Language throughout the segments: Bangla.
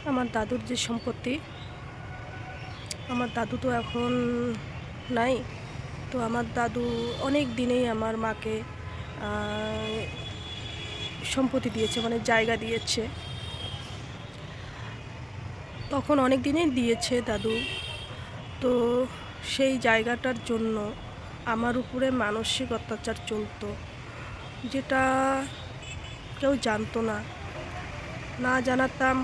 আমার দাদুর যে সম্পত্তি, আমার দাদু তো এখন নাই। তো আমার দাদু অনেক দিনেই আমার মাকে সম্পত্তি দিয়েছে, মানে জায়গা দিয়েছে। তখন অনেক দিনেই দিয়েছে দাদু। তো সেই জায়গাটার জন্য আমার উপরে মানসিক অত্যাচার চলতো, যেটা কেউ জানতো না। না জানাতাম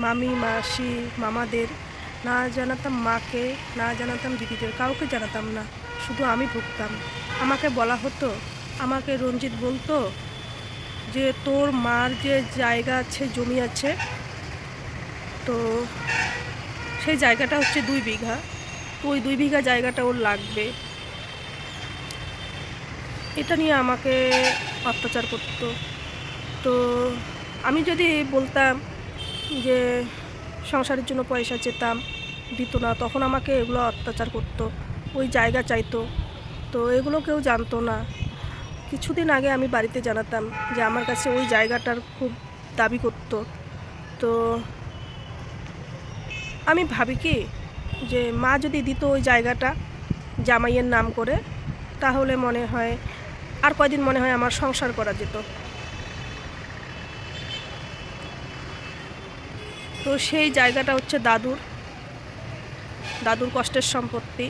মামি মাসি মামাদের, না জানাতাম মাকে, না জানাতাম দিদিদের, কাউকে জানাতাম না। শুধু আমি ভুগতাম। আমাকে বলা হতো, আমাকে রঞ্জিত বলতো যে তোর মার যে জায়গা আছে, জমি আছে, তো সেই জায়গাটা হচ্ছে 2 বিঘা, তো ওই 2 বিঘা জায়গাটা ওর লাগবে। এটা নিয়ে আমাকে অত্যাচার করতো। তো আমি যদি বলতাম যে সংসারের জন্য পয়সা চেতাম, দিত না, তখন আমাকে এগুলো অত্যাচার করতো, ওই জায়গা চাইতো। তো এগুলো কেউ জানতো না। কিছুদিন আগে আমি বাড়িতে জানাতাম যে আমার কাছে ওই জায়গাটার খুব দাবি করতো। তো আমি ভাবি কি, যে মা যদি দিত ওই জায়গাটা জামাইয়ের নাম করে, তাহলে মনে হয় আর কয়দিন মনে হয় আমার সংসার করা যেত। তো সেই জায়গাটা হচ্ছে দাদুর কষ্টের সম্পত্তি,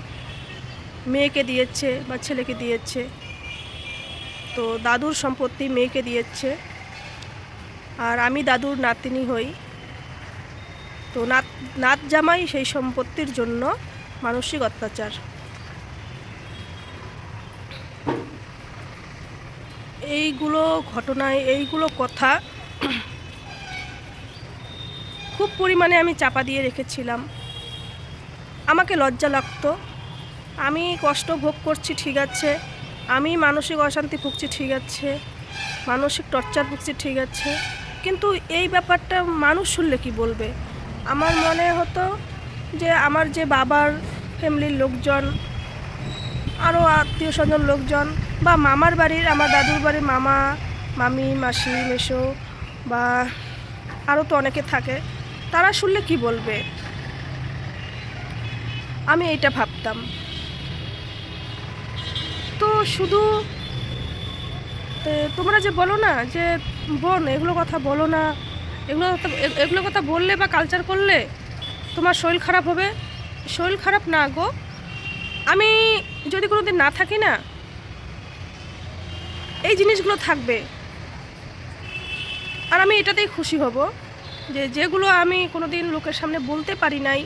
মেয়েকে দিয়েছে বা ছেলেকে দিয়েছে। তো দাদুর সম্পত্তি মেয়েকে দিয়েছে, আর আমি দাদুর নাতিনি হই। তো নাত জামাই সেই সম্পত্তির জন্য মানসিক অত্যাচার। এইগুলো ঘটনায়, এইগুলো কথা খুব পরিমাণে আমি চাপা দিয়ে রেখেছিলাম। আমাকে লজ্জা লাগতো। আমি কষ্ট ভোগ করছি, ঠিক আছে, আমি মানসিক অশান্তি ভুগছি, ঠিক আছে, মানসিক টর্চার ভুগছি, ঠিক আছে, কিন্তু এই ব্যাপারটা মানুষ শুনলে কি বলবে? আমার মনে হতো যে আমার যে বাবার ফ্যামিলির লোকজন, আরও আত্মীয় স্বজন লোকজন, বা মামার বাড়ির, আমার দাদুর বাড়ির মামা মামি মাসি মেসো, বা আরও তো অনেকে থাকে, তারা শুনলে কি বলবে? আমি এইটা ভাবতাম। তো শুধু তোমরা যে বলো না যে বোন এগুলো কথা বলো না, এগুলো কথা বললে বা কালচার করলে তোমার শরীর খারাপ হবে। শরীর খারাপ না গো, আমি যদি কোনো দিন না থাকি না, এই জিনিসগুলো থাকবে। আর আমি এটাতেই খুশি হব যে যেগুলো আমি কোনো দিন লোকের সামনে বলতে পারি নাই,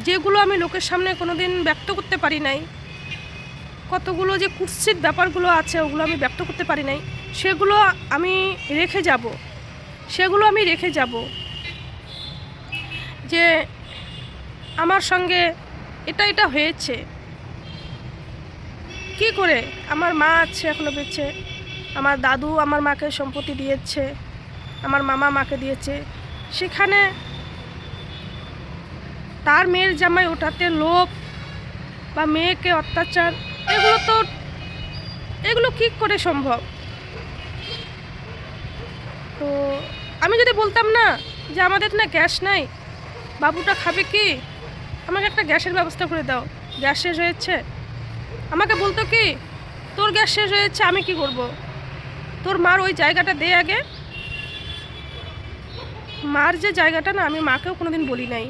যেগুলো আমি লোকের সামনে কোনো দিন ব্যক্ত করতে পারি নাই, কতগুলো যে কুৎসিত ব্যাপারগুলো আছে ওগুলো আমি ব্যক্ত করতে পারি নাই, সেগুলো আমি রেখে যাব। যে আমার সঙ্গে এটা হয়েছে, কি করে? আমার মা আছে এখনো বেঁচে, আমার দাদু আমার মাকে সম্পত্তি দিয়েছে, আমার মামা মাকে দিয়েছে, সেখানে তার মেয়ের জামাই ওঠাতে লোভ বা মেয়েকে অত্যাচার, এগুলো কি করে সম্ভব? তো আমি যদি বলতাম না যে আমাদের না গ্যাস নাই, বাবুটা খাবে কি, আমাকে একটা গ্যাসের ব্যবস্থা করে দাও, গ্যাস শেষ হয়েছে, আমাকে বলতো কি তোর গ্যাস শেষ হয়েছে, আমি কি করব? তোর মার ওই জায়গাটা দে আগে। মার যে জায়গাটা না, আমি মাকেও কোনোদিন বলি নাই।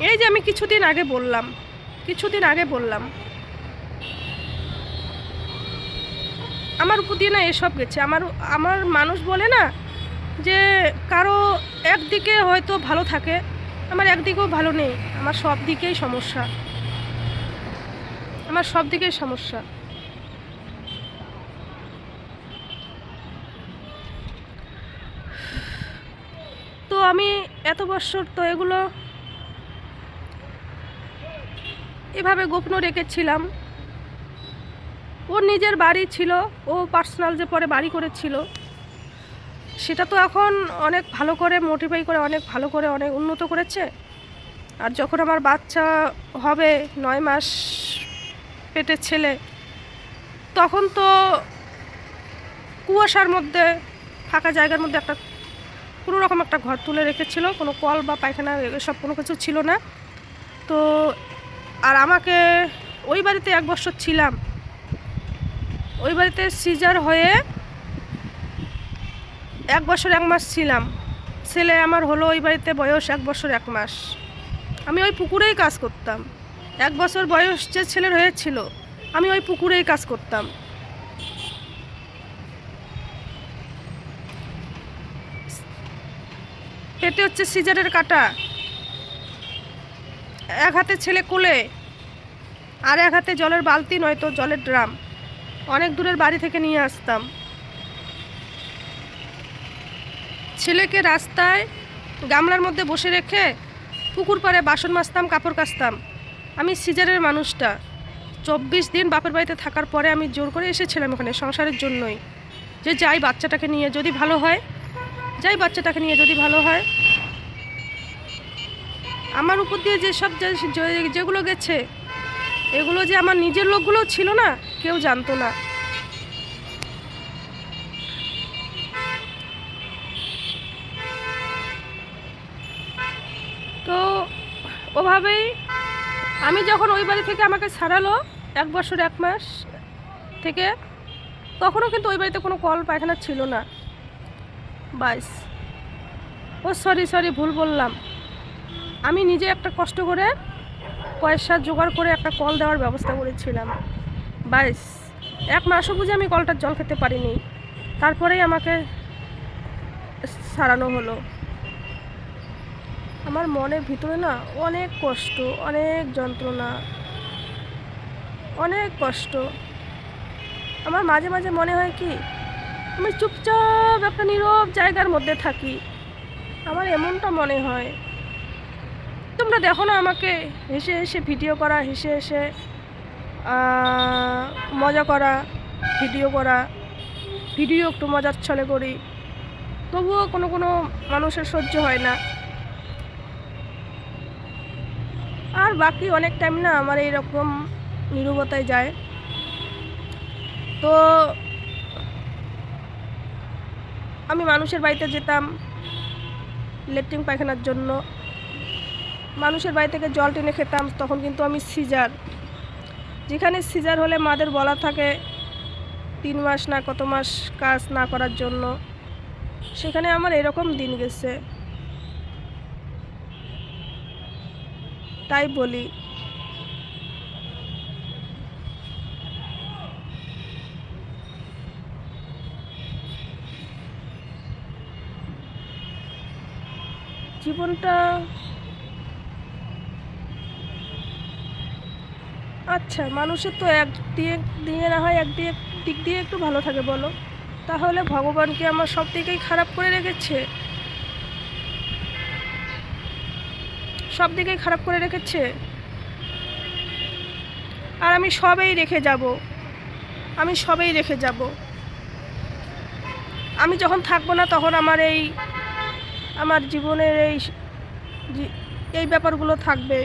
এই যে আমি কিছুদিন আগে বললাম আমার উপর দিয়ে না এসব গেছে। আমার মানুষ বলে না যে কারো একদিকে হয়তো ভালো থাকে, আমার একদিকেও ভালো নেই, আমার সব দিকেই সমস্যা। তো আমি এত বছর তো এগুলো এভাবে গোপন রেখেছিলাম। ওর নিজের বাড়ি ছিল, ও পার্সোনাল যে পরে বাড়ি করেছিল, সেটা তো এখন অনেক ভালো করে মোটিফাই করে, অনেক ভালো করে, অনেক উন্নত করেছে। আর যখন আমার বাচ্চা হবে, 9 মাস পেটের ছেলে, তখন তো কুয়াশার মধ্যে ফাঁকা জায়গার মধ্যে একটা কোনো রকম একটা ঘর তুলে রেখেছিল, কোনো কল বা পায়খানা এসব কোনো কিছু ছিল না। তো আর আমাকে ওই বাড়িতে 1 বছর ছিলাম। ওই বাড়িতে সিজার হয়ে 1 বছর 1 মাস ছিলাম। ছেলে আমার হলো ওই বাড়িতে বয়স 1 বছর 1 মাস। আমি ওই পুকুরেই কাজ করতাম। 1 বছর বয়স যে ছেলের হয়েছিল, আমি ওই পুকুরেই কাজ করতাম। পেটে হচ্ছে সিজারের কাটা, এক হাতে ছেলে কোলে, আর এক হাতে জলের বালতি নয়তো জলের ড্রাম। অনেক দূরের বাড়ি থেকে নিয়ে আসতাম। ছেলেকে রাস্তায় গামলার মধ্যে বসে রেখে পুকুর পাড়ে বাসন মাজতাম, কাপড় কাচতাম। আমি সিজারের মানুষটা 24 দিন বাপের বাড়িতে থাকার পরে আমি জোর করে এসেছিলাম ওখানে সংসারের জন্যই, যে যাই বাচ্চাটাকে নিয়ে যদি ভালো হয়, যাই বাচ্চাটাকে নিয়ে যদি ভালো হয়। আমার উপর দিয়ে যেসব যেগুলো গেছে, এগুলো যে আমার নিজের লোকগুলো ছিল না, কেউ জানতো না। তো ওভাবেই আমি যখন ওই বাড়ি থেকে আমাকে ছাড়ালো 1 বছর 1 মাস থেকে, তখনও কিন্তু ওই বাড়িতে কোনো কল পায়খানা ছিল না। বাস, ও সরি ভুল বললাম। আমি নিজে একটা কষ্ট করে পয়সা জোগাড় করে একটা কল দেওয়ার ব্যবস্থা করেছিলাম। বাস 1 মাসও বুঝে আমি কলটার জল খেতে পারিনি। তারপরেই আমাকে ছাড়ানো হলো। আমার মনের ভিতরে না অনেক কষ্ট, অনেক যন্ত্রণা, অনেক কষ্ট। আমার মাঝে মাঝে মনে হয় কি আমি চুপচাপ একটা নীরব জায়গার মধ্যে থাকি, আমার এমনটা মনে হয়। তোমরা দেখো না আমাকে হেসে হেসে ভিডিও করা, হেসে হেসে মজা করা, ভিডিও একটু মজার ছলে করি, তবুও কোনো কোনো মানুষের সহ্য হয় না। আর বাকি অনেক টাইম না আমার এইরকম নীরবতায় যায়। তো আমি মানুষের বাড়িতে যেতাম লেট্রিন পায়খানার জন্য, মানুষের বাড়ি থেকে জল টেনে খেতাম। তখন কিন্তু আমি সিজার, যেখানে সিজার হলে মাদের বলা থাকে 3 মাস না কত মাস কাজ না করার জন্য, সেখানে আমার এরকম দিন গেছে। তাই বলি জীবনটা আচ্ছা, মানুষের তো এক দিয়ে না হয় দিক দিয়ে একটু ভালো থাকে বলো, তাহলে ভগবানকে আমার সব দিকেই খারাপ করে রেখেছে? সব দিকেই খারাপ করে রেখেছে। আর আমি সবেই রেখে যাব, আমি যখন থাকবো না তখন আমার জীবনের এই ব্যাপারগুলো থাকবে।